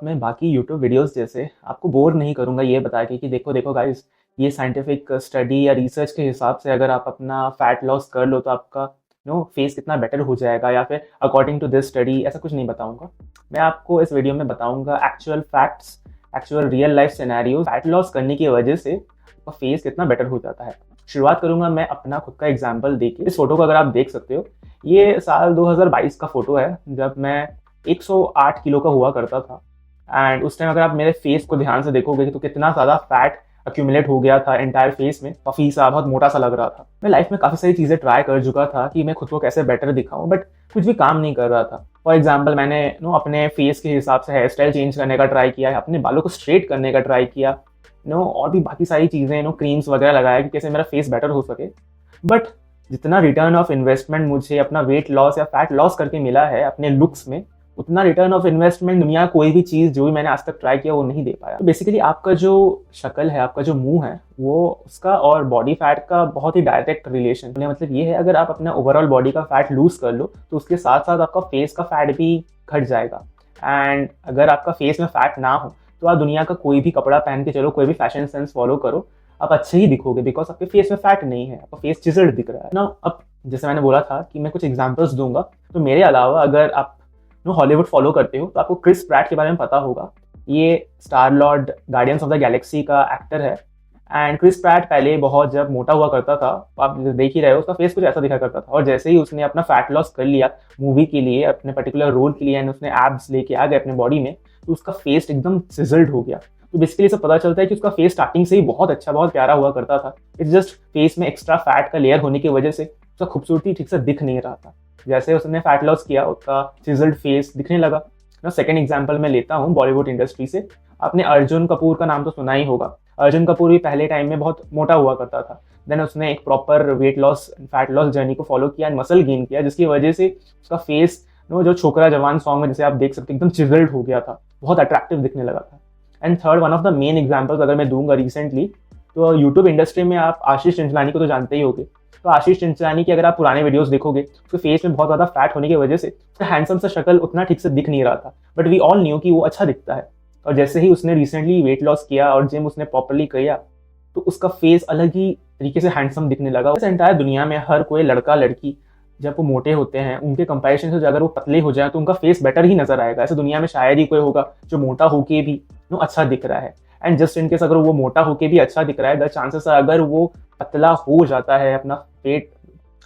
मैं बाकी YouTube videos जैसे आपको बोर नहीं करूँगा ये बता के कि देखो देखो गाइस, ये साइंटिफिक स्टडी या रिसर्च के हिसाब से अगर आप अपना फैट लॉस कर लो तो आपका फेस कितना बेटर हो जाएगा, या फिर अकॉर्डिंग टू दिस स्टडी, ऐसा कुछ नहीं बताऊंगा। मैं आपको इस वीडियो में बताऊंगा actual facts, actual real life scenarios, fat loss करने की वजह से आपका फेस कितना बेटर हो जाता है। शुरुआत करूंगा मैं अपना खुद का एग्जाम्पल देके। इस फोटो को अगर आप देख सकते हो, ये साल 2022 का फोटो है जब मैं 108 किलो का हुआ करता था। एंड उस टाइम अगर आप मेरे फेस को ध्यान से देखोगे तो कितना ज़्यादा फैट अक्यूमुलेट हो गया था एंटायर फेस में, पफी सा, बहुत मोटा सा लग रहा था। मैं लाइफ में काफ़ी सारी चीज़ें ट्राई कर चुका था कि मैं खुद को कैसे बेटर दिखाऊं, बट कुछ भी काम नहीं कर रहा था। फॉर एग्जाम्पल, मैंने अपने फेस के हिसाब से हेयर स्टाइल चेंज करने का ट्राई किया है, अपने बालों को स्ट्रेट करने का ट्राई किया, और भी बाकी सारी चीज़ें, क्रीम्स वगैरह लगाया कि कैसे मेरा फेस बेटर हो सके। बट जितना रिटर्न ऑफ इन्वेस्टमेंट मुझे अपना वेट लॉस या फैट लॉस करके मिला है अपने लुक्स में, उतना रिटर्न ऑफ इन्वेस्टमेंट दुनिया कोई भी चीज़ जो भी मैंने आज तक ट्राई किया वो नहीं दे पाया। तो बेसिकली आपका जो शक्ल है, आपका जो मुंह है, वो उसका और बॉडी फैट का बहुत ही डायरेक्ट रिलेशन है। मतलब ये है, अगर आप अपना ओवरऑल बॉडी का फैट लूज कर लो तो उसके साथ साथ आपका फेस का फैट भी घट जाएगा। एंड अगर आपका फेस में फैट ना हो तो आप दुनिया का कोई भी कपड़ा पहन के चलो, कोई भी फैशन सेंस फॉलो करो, आप अच्छे ही दिखोगे, बिकॉज आपके फेस में फैट नहीं है, आपका फेस चिजल्ड दिख रहा है ना। अब जैसे मैंने बोला था कि मैं कुछ एग्जांपल्स दूंगा, तो मेरे अलावा अगर आप हॉलीवुड फॉलो करते हो तो आपको क्रिस प्रैट के बारे में पता होगा। ये star Lord guardians of the Galaxy का एक्टर है। एंड क्रिस प्रैट पहले बहुत जब मोटा हुआ करता था, आप देख ही रहे हो, उसका फेस कुछ ऐसा दिखा करता था। और जैसे ही उसने अपना फैट लॉस कर लिया मूवी के लिए, अपने पर्टिकुलर रोल के लिए, एंड उसने एब्स लेके आ गए अपने बॉडी में, तो उसका फेस एकदम सिजल्ड हो गया। तो बेसिकली सब पता चलता है कि उसका फेस स्टार्टिंग से ही बहुत अच्छा, बहुत प्यारा हुआ करता था। इट्स जस्ट फेस में एक्स्ट्रा फैट का लेयर होने की वजह से उसका खूबसूरती ठीक से दिख नहीं रहा था। जैसे उसने फैट लॉस किया, उसका चिजल्ड फेस दिखने लगा ना। सेकंड एग्जांपल मैं लेता हूँ बॉलीवुड इंडस्ट्री से। आपने अर्जुन कपूर का नाम तो सुना ही होगा। अर्जुन कपूर भी पहले टाइम में बहुत मोटा हुआ करता था। देन उसने एक proper weight loss, fat loss journey को फॉलो किया, मसल गेन किया, जिसकी वजह से उसका फेस जो छोकरा जवान सॉन्ग में जैसे आप देख सकते एकदम चिजल्ड हो गया था, बहुत अट्रैक्टिव दिखने लगा था। And third, one of the main examples अगर मैं दूंगा रिसेंटली, तो यूट्यूब इंडस्ट्री में आप आशीष चिंचलानी को तो जानते ही होंगे। तो आशीष चिंचलानी की अगर आप पुराने वीडियोस देखोगे, उसके फेस में बहुत ज़्यादा फैट होने की वजह से उसका हैंडसम सा शक्ल उतना ठीक से दिख नहीं रहा था, बट वी ऑल न्यू कि वो अच्छा दिखता है। और जैसे ही उसने रिसेंटली वेट लॉस किया और जिम उसने प्रॉपरली किया, तो उसका फेस अलग ही तरीके से हैंडसम दिखने लगा। इस एंटायर दुनिया में हर कोई लड़का लड़की जब वो मोटे होते हैं, उनके कंपैरिजन से अगर वो पतले हो जाए तो उनका फेस बेटर ही नजर आएगा। ऐसे दुनिया में शायद ही कोई होगा जो मोटा होके भी अच्छा दिख रहा है। एंड जस्ट इन केस अगर वो मोटा होके भी अच्छा दिख रहा है, द चांसेस अगर वो पतला हो जाता है, अपना पेट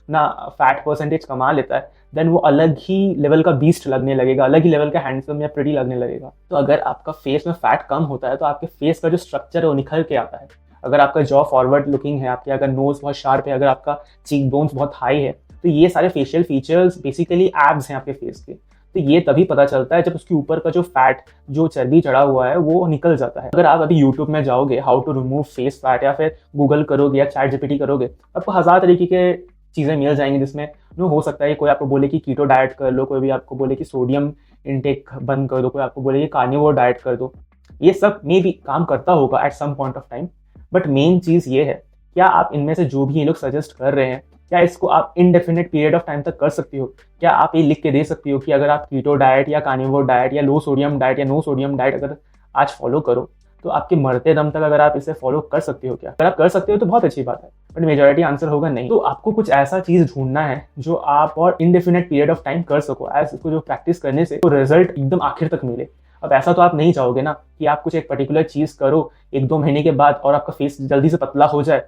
ना फैट परसेंटेज कमा लेता है, देन वो अलग ही लेवल का बीस्ट लगने लगेगा, अलग ही लेवल का हैंडसम या प्रिटी लगने लगेगा। तो अगर आपका फेस में फैट कम होता है तो आपके फेस का जो स्ट्रक्चर है वो निखर के आता है। अगर आपका जॉ फॉरवर्ड लुकिंग है, आपके अगर नोज बहुत शार्प है, अगर आपका चीक बोन्स बहुत हाई है, तो ये सारे फेशियल फीचर्स बेसिकली एब्स हैं आपके फेस के। तो ये तभी पता चलता है जब उसके ऊपर का जो फैट, जो चर्बी चढ़ा हुआ है, वो निकल जाता है। अगर आप अभी यूट्यूब में जाओगे how to remove face fat, या फिर गूगल करोगे या चैट जीपीटी करोगे, आपको हजार तरीके के चीज़ें मिल जाएंगी, जिसमें हो सकता है कोई आपको बोले कि कीटो डाइट कर लो, कोई भी आपको बोले कि सोडियम इनटेक बंद कर दो, कोई आपको बोले कि कार्निवोर डाइट कर दो। ये सब में भी काम करता होगा at some point of time, but main चीज़ ये है, क्या आप इनमें से जो भी ये लोग सजेस्ट कर रहे हैं, क्या इसको आप इनडेफिनेट पीरियड ऑफ टाइम तक कर सकती हो? क्या आप ये लिख के दे सकती हो कि अगर आप कीटो डाइट या कार्निवोर डाइट या लो सोडियम डाइट या नो सोडियम डाइट अगर आज फॉलो करो तो आपके मरते दम तक अगर आप इसे फॉलो कर सकते हो? क्या अगर आप कर सकते हो तो बहुत अच्छी बात है, बट मेजॉरिटी आंसर होगा नहीं। तो आपको कुछ ऐसा चीज़ ढूंढना है जो आप और इनडेफिनेट पीरियड ऑफ टाइम कर सको, एज इसको जो प्रैक्टिस करने से तो रिजल्ट एकदम आखिर तक मिले। अब ऐसा तो आप नहीं चाहोगे ना कि आप कुछ एक पर्टिकुलर चीज़ करो 1-2 महीने के बाद और आपका फेस जल्दी से पतला हो जाए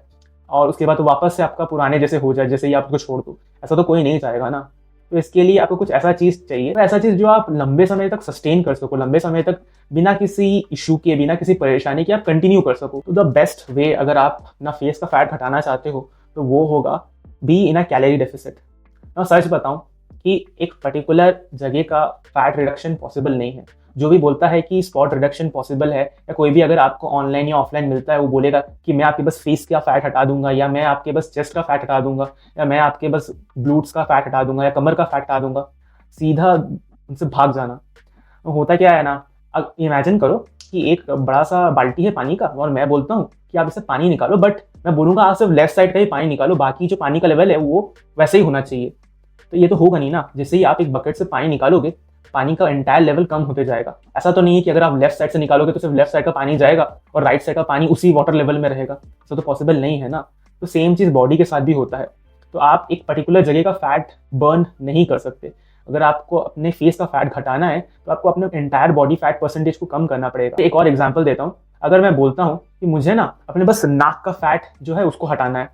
और उसके बाद तो वापस से आपका पुराने जैसे हो जाए, जैसे ही आप उसको छोड़ दो। ऐसा तो कोई नहीं चाहेगा ना। तो इसके लिए आपको कुछ ऐसा चीज़ चाहिए, तो ऐसा चीज़ जो आप लंबे समय तक सस्टेन कर सको, लंबे समय तक बिना किसी इशू के, बिना किसी परेशानी के आप कंटिन्यू कर सको। तो द बेस्ट वे अगर आप अपना फेस का फैट घटाना चाहते हो तो वो होगा be in a calorie deficit. मैं सच बताऊं कि एक पर्टिकुलर जगह का फैट रिडक्शन पॉसिबल नहीं है। जो भी बोलता है कि स्पॉट रिडक्शन पॉसिबल है, या कोई भी अगर आपको ऑनलाइन या ऑफलाइन मिलता है वो बोलेगा कि मैं आपके बस फेस का फैट हटा दूंगा, या मैं आपके बस चेस्ट का फैट हटा दूंगा, या मैं आपके बस ग्लूट्स का फैट हटा दूंगा, या कमर का फैट हटा दूंगा, सीधा उनसे भाग जाना। होता क्या है ना, अब इमेजिन करो कि एक बड़ा सा बाल्टी है पानी का, और मैं बोलता हूँ कि आप इसे पानी निकालो, बट मैं बोलूँगा आप सिर्फ लेफ्ट साइड का ही पानी निकालो, बाकी जो पानी का लेवल है वो वैसे ही होना चाहिए। तो ये तो होगा नहीं ना। जैसे ही आप एक बकेट से पानी निकालोगे पानी का एंटायर लेवल कम होते जाएगा। ऐसा तो नहीं है कि अगर आप लेफ्ट साइड से निकालोगे तो सिर्फ लेफ्ट साइड का पानी जाएगा और राइट साइड का पानी उसी वाटर लेवल में रहेगा, ऐसा तो पॉसिबल नहीं है ना। तो सेम चीज़ बॉडी के साथ भी होता है। तो आप एक पर्टिकुलर जगह का फैट बर्न नहीं कर सकते। अगर आपको अपने फेस का फैट घटाना है तो आपको अपने एंटायर बॉडी फैट परसेंटेज को कम करना पड़ेगा। एक और एग्जांपल देता हूँ। अगर मैं बोलता हूँ कि मुझे ना अपने बस नाक का फैट जो है उसको हटाना है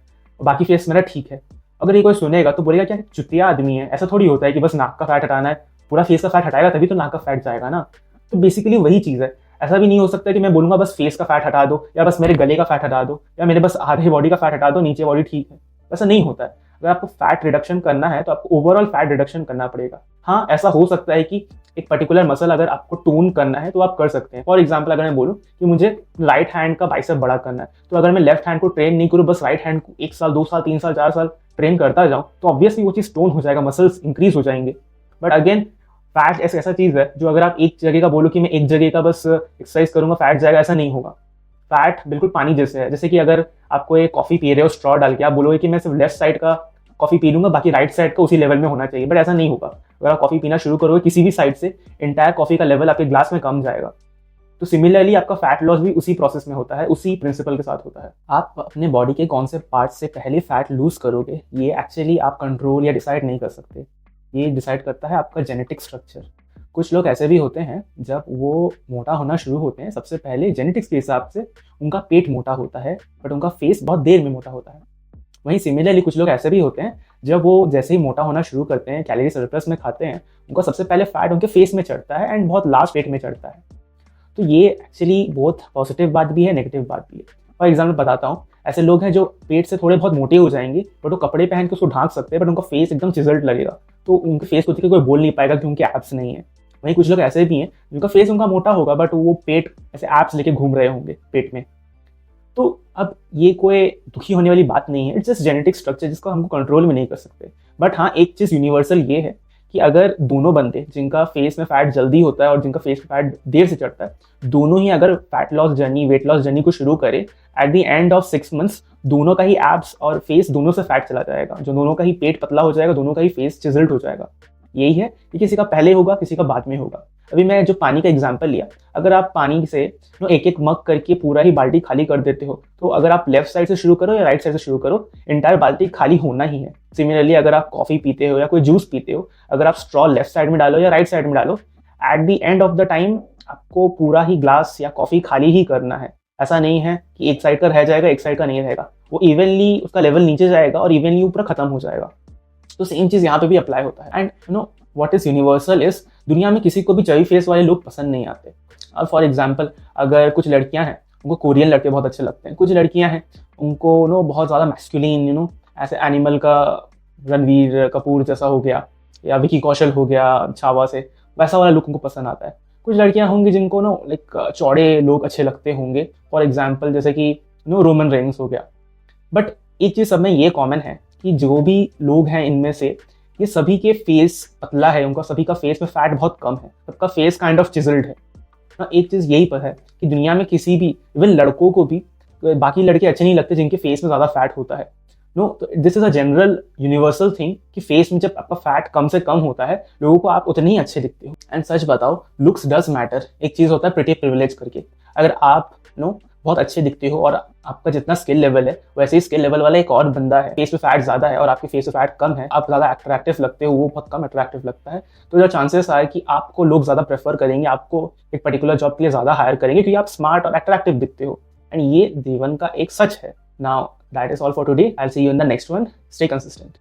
और बाकी फेस मेरा ठीक है, अगर ये कोई सुनेगा तो बोलेगा क्या चुतिया आदमी है, ऐसा थोड़ी होता है कि बस नाक का फैट हटाना है, पूरा फेस का फैट हटाएगा तभी तो नाक का फैट जाएगा ना। तो बेसिकली वही चीज़ है। ऐसा भी नहीं हो सकता कि मैं बोलूँगा बस फेस का फैट हटा दो या बस मेरे गले का फैट हटा दो या मेरे बस आधे बॉडी का फैट हटा दो, नीचे बॉडी ठीक है। ऐसा नहीं होता है। अगर आपको फैट रिडक्शन करना है तो आपको ओवरऑल फैट रिडक्शन करना पड़ेगा। हाँ, ऐसा हो सकता है कि एक पर्टिकुलर मसल अगर आपको टोन करना है तो आप कर सकते हैं। फॉर एग्जांपल अगर मैं बोलूँ कि मुझे राइट हैंड का बाइसेप बड़ा करना है, तो अगर मैं लेफ्ट हैंड को ट्रेन नहीं करूँ, बस राइट हैंड को 1 साल 2 साल 3 साल 4 साल ट्रेन करता जाऊँ, तो ऑब्वियसली वो चीज़ टोन हो जाएगा, मसल्स इंक्रीज हो जाएंगे। बट अगेन फैट ऐसा चीज़ है जो अगर आप एक जगह का बोलो कि मैं एक जगह का बस एक्सरसाइज करूंगा फैट जाएगा, ऐसा नहीं होगा। फैट बिल्कुल पानी जैसे है। जैसे कि अगर आपको एक कॉफ़ी पी रहे हो स्ट्रॉ डाल के, आप बोलोगे कि मैं सिर्फ लेफ्ट साइड का कॉफ़ी पी लूंगा, बाकी राइट साइड का उसी लेवल में होना चाहिए, बट ऐसा नहीं होगा। अगर आप कॉफ़ी पीना शुरू करोगे किसी भी साइड से, एंटायर कॉफ़ी का लेवल आपके ग्लास में कम जाएगा। तो सिमिलरली आपका फैट लॉस भी उसी प्रोसेस में होता है, उसी प्रिंसिपल के साथ होता है। आप अपने बॉडी के कौन से पार्ट से पहले फैट लूज करोगे ये एक्चुअली आप कंट्रोल या डिसाइड नहीं कर सकते। ये डिसाइड करता है आपका जेनेटिक स्ट्रक्चर। कुछ लोग ऐसे भी होते हैं जब वो मोटा होना शुरू होते हैं, सबसे पहले जेनेटिक्स के हिसाब से उनका पेट मोटा होता है, बट उनका फेस बहुत देर में मोटा होता है। वहीं सिमिलरली कुछ लोग ऐसे भी होते हैं जब वो जैसे ही मोटा होना शुरू करते हैं, कैलोरी सरप्लस में खाते हैं, उनका सबसे पहले फैट उनके फेस में चढ़ता है एंड बहुत लास्ट पेट में चढ़ता है। तो ये एक्चुअली बहुत पॉजिटिव बात भी है, नेगेटिव बात भी है। फॉर एग्जाम्पल बताता हूँ, ऐसे लोग हैं जो पेट से थोड़े बहुत मोटे हो जाएंगे बट वो कपड़े पहन के उसको ढांक सकते हैं, बट उनका फेस एकदम चिजल्ट लगेगा, तो उनके फेस को देख के कोई बोल नहीं पाएगा कि उनके एब्स नहीं है। वहीं कुछ लोग ऐसे भी हैं जिनका फेस उनका मोटा होगा बट वो पेट ऐसे एब्स लेके घूम रहे होंगे पेट में। तो अब ये कोई दुखी होने वाली बात नहीं है, इट्स जस्ट जेनेटिक स्ट्रक्चर जिसको हमको कंट्रोल में नहीं कर सकते। बट हाँ, एक चीज़ यूनिवर्सल ये है कि अगर दोनों बंदे जिनका फेस में फैट जल्दी होता है और जिनका फेस में फैट देर से चढ़ता है, दोनों ही अगर fat loss journey, weight loss journey को शुरू करें, at the end of 6 months दोनों का ही एब्स और फेस दोनों से फैट चला जाएगा, जो दोनों का ही पेट पतला हो जाएगा, दोनों का ही फेस चिजल्ड हो जाएगा। यही है कि किसी का पहले होगा, किसी का बाद में होगा। अभी मैं जो पानी का एग्जांपल लिया, अगर आप पानी से एक एक मग करके पूरा ही बाल्टी खाली कर देते हो, तो अगर आप लेफ्ट साइड से शुरू करो या राइट साइड से शुरू करो, एंटायर बाल्टी खाली होना ही है। सिमिलरली अगर आप कॉफ़ी पीते हो या कोई जूस पीते हो, अगर आप स्ट्रॉ लेफ्ट साइड में डालो या राइट साइड में डालो, at the end of the time आपको पूरा ही ग्लास या कॉफ़ी खाली ही करना है। ऐसा नहीं है कि एक साइड का रह जाएगा, एक साइड का नहीं रहेगा, वो इवनली उसका लेवल नीचे जाएगा और इवनली ऊपर खत्म हो जाएगा। तो सेम चीज़ यहाँ पे भी अप्लाई होता है। And what is universal is, दुनिया में किसी को भी चबी फेस वाले लोग पसंद नहीं आते। अब फॉर एग्जांपल अगर कुछ लड़कियां हैं उनको कोरियन लड़के बहुत अच्छे लगते हैं, कुछ लड़कियां हैं उनको बहुत ज़्यादा मैस्कुलिन ऐसे एनिमल का रणवीर कपूर जैसा हो गया या विकी कौशल हो गया छावा से, वैसा वाला लुक उनको पसंद आता है। कुछ लड़कियां होंगी जिनको लाइक चौड़े लोग अच्छे लगते होंगे, फॉर एग्जाम्पल जैसे कि रोमन रेंस हो गया। बट एक चीज़ सब में ये कॉमन है कि जो भी लोग हैं इनमें से ये सभी के फेस पतला है, उनका सभी का फेस में फैट बहुत कम है, सबका फेस काइंड ऑफ चिजल्ड है ना। एक चीज़ यही पर है कि दुनिया में किसी भी इवन लड़कों को भी बाकी लड़के अच्छे नहीं लगते जिनके फेस में ज़्यादा फैट होता है। तो this is a general universal thing कि फेस में जब आपका फैट कम से कम होता है लोगों को आप उतने ही अच्छे दिखते हो। एंड सच बताओ, लुक्स डज मैटर। एक चीज़ होता है प्रिटी प्रिविलेज करके, अगर आप बहुत अच्छे दिखते हो और आपका जितना स्किल लेवल है वैसे ही स्किल लेवल वाला एक और बंदा है, फेस पे फैट ज़्यादा है और आपके फेस पे फैट कम है, आप ज़्यादा अट्रैक्टिव लगते हो, वो बहुत कम अट्रैक्टिव लगता है, तो जो चांसेस है कि आपको लोग ज़्यादा प्रेफर करेंगे, आपको एक पर्टिकुलर जॉब के लिए ज़्यादा हायर करेंगे क्योंकि आप स्मार्ट और अट्रैक्टिव दिखते हो। एंड ये जीवन का एक सच है। Now that is all for today. I will see you in the next one. Stay consistent.